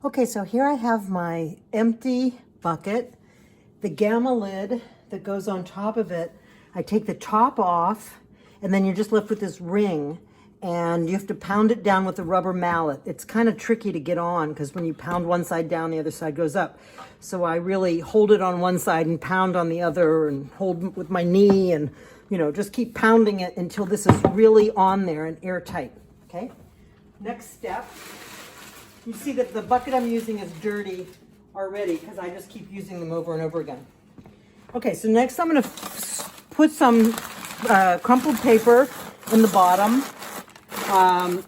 Okay, so here I have my empty bucket, the gamma lid that goes on top of it. I take the top off, and then you're just left with this ring, and you have to pound it down with a rubber mallet. It's kind of tricky to get on because when you pound one side down, the other side goes up. So I really hold it on one side and pound on the other and hold with my knee and, just keep pounding it until this is really on there and airtight, okay? Next step. You see that the bucket I'm using is dirty already because I just keep using them over and over again. Okay, so next I'm going to put some crumpled paper in the bottom,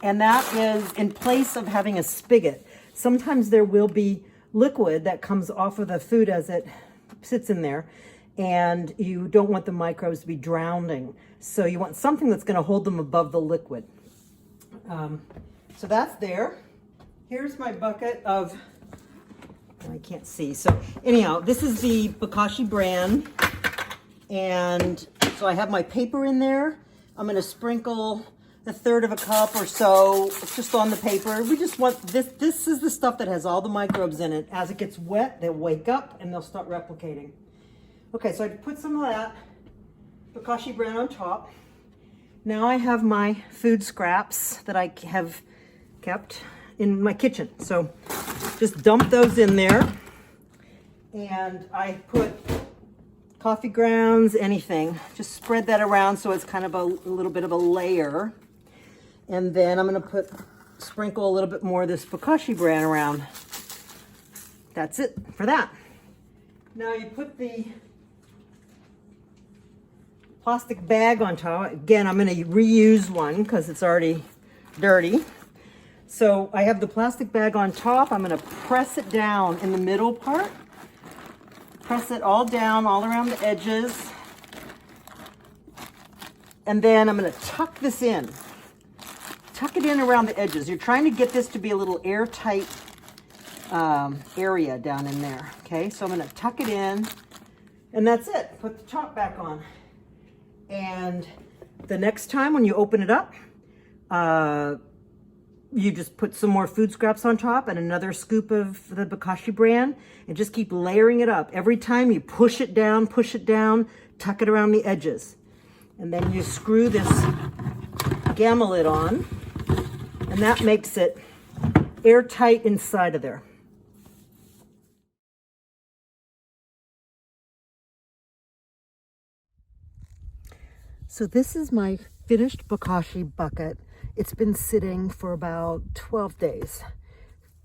and that is in place of having a spigot. Sometimes there will be liquid that comes off of the food as it sits in there, and you don't want the microbes to be drowning. So you want something that's going to hold them above the liquid. So that's there. Here's my bucket of, I can't see. So anyhow, this is the Bokashi brand. And so I have my paper in there. I'm going to sprinkle a third of a cup or so just on the paper. We just want this. This is the stuff that has all the microbes in it. As it gets wet, they'll wake up and they'll start replicating. Okay, so I put some of that Bokashi brand on top. Now I have my food scraps that I have kept in my kitchen. So just dump those in there. And I put coffee grounds, anything. Just spread that around so it's kind of a little bit of a layer. And then I'm going to sprinkle a little bit more of this Bokashi brand around. That's it for that. Now you put the plastic bag on top. Again, I'm going to reuse one because it's already dirty. So I have the plastic bag on top. I'm going to press it down in the middle part. Press it all down, all around the edges. And then I'm going to tuck this in. Tuck it in around the edges. You're trying to get this to be a little airtight area down in there. Okay, so I'm going to tuck it in. And that's it. Put the top back on. And the next time when you open it up, you just put some more food scraps on top and another scoop of the Bokashi brand and just keep layering it up. Every time you push it down, tuck it around the edges. And then you screw this gamma lid on, and that makes it airtight inside of there. So this is my finished Bokashi bucket. It's been sitting for about 12 days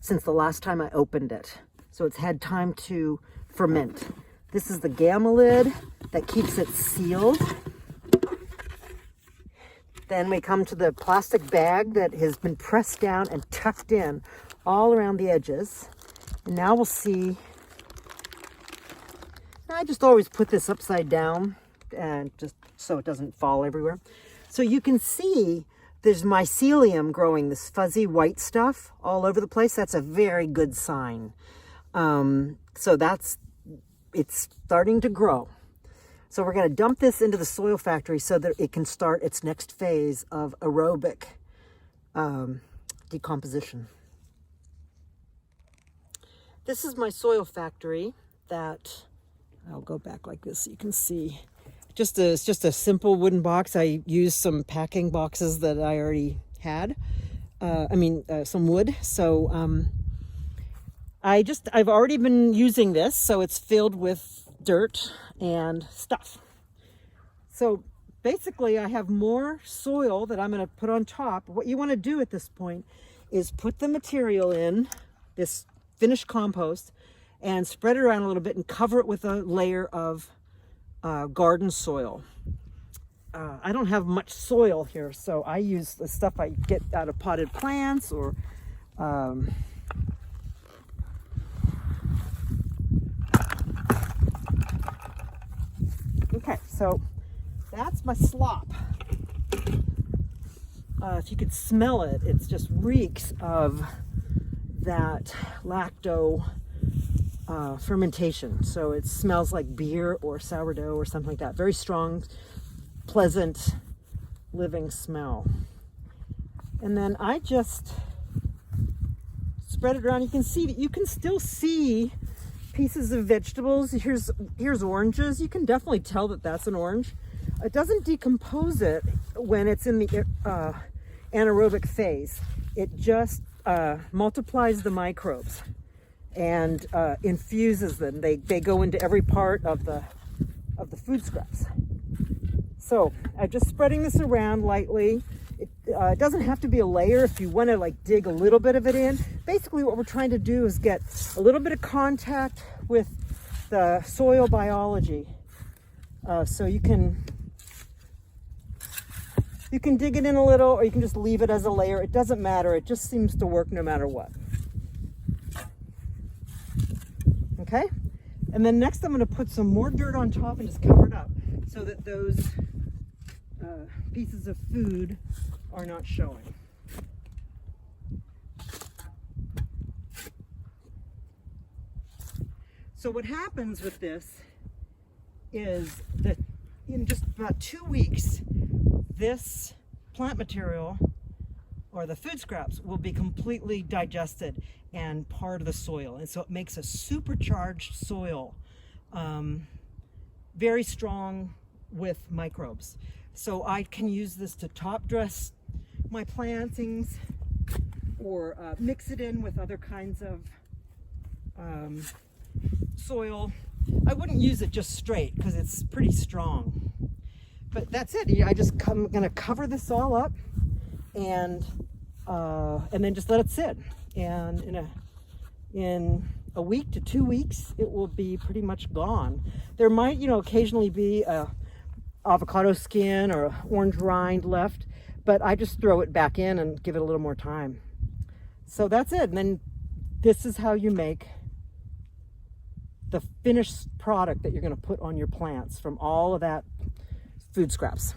since the last time I opened it. So it's had time to ferment. This is the gamma lid that keeps it sealed. Then we come to the plastic bag that has been pressed down and tucked in all around the edges. And now we'll see. I just always put this upside down and just so it doesn't fall everywhere. So you can see there's mycelium growing, this fuzzy white stuff all over the place. That's a very good sign. So it's starting to grow. So we're going to dump this into the soil factory so that it can start its next phase of aerobic decomposition. This is my soil factory that, I'll go back like this so you can see. It's just a simple wooden box. I used some packing boxes that I already had. Some wood. So I've already been using this, so it's filled with dirt and stuff. So basically I have more soil that I'm going to put on top. What you want to do at this point is put the material in, this finished compost, and spread it around a little bit and cover it with a layer of garden soil. I don't have much soil here, so I use the stuff I get out of potted plants or okay, so that's my slop. If you could smell it, it just reeks of that lacto fermentation. So it smells like beer or sourdough or something like that. Very strong, pleasant, living smell. And then I just spread it around. You can see that you can still see pieces of vegetables. Here's oranges. You can definitely tell that that's an orange. It doesn't decompose it when it's in the anaerobic phase. It just multiplies the microbes and infuses them. They go into every part of the food scraps. So I'm just spreading this around lightly. It doesn't have to be a layer if you want to like dig a little bit of it in. Basically what we're trying to do is get a little bit of contact with the soil biology. So you can dig it in a little, or you can just leave it as a layer. It doesn't matter. It just seems to work no matter what. Okay? And then next I'm going to put some more dirt on top and just cover it up so that those pieces of food are not showing. So what happens with this is that in just about 2 weeks, this plant material or the food scraps will be completely digested and part of the soil. And so it makes a supercharged soil, very strong with microbes. So I can use this to top dress my plantings or mix it in with other kinds of soil. I wouldn't use it just straight because it's pretty strong. But that's it. I'm going to cover this all up and then just let it sit. And in a week to 2 weeks, it will be pretty much gone. There might, occasionally be a avocado skin or orange rind left, but I just throw it back in and give it a little more time. So that's it. And then this is how you make the finished product that you're going to put on your plants from all of that food scraps.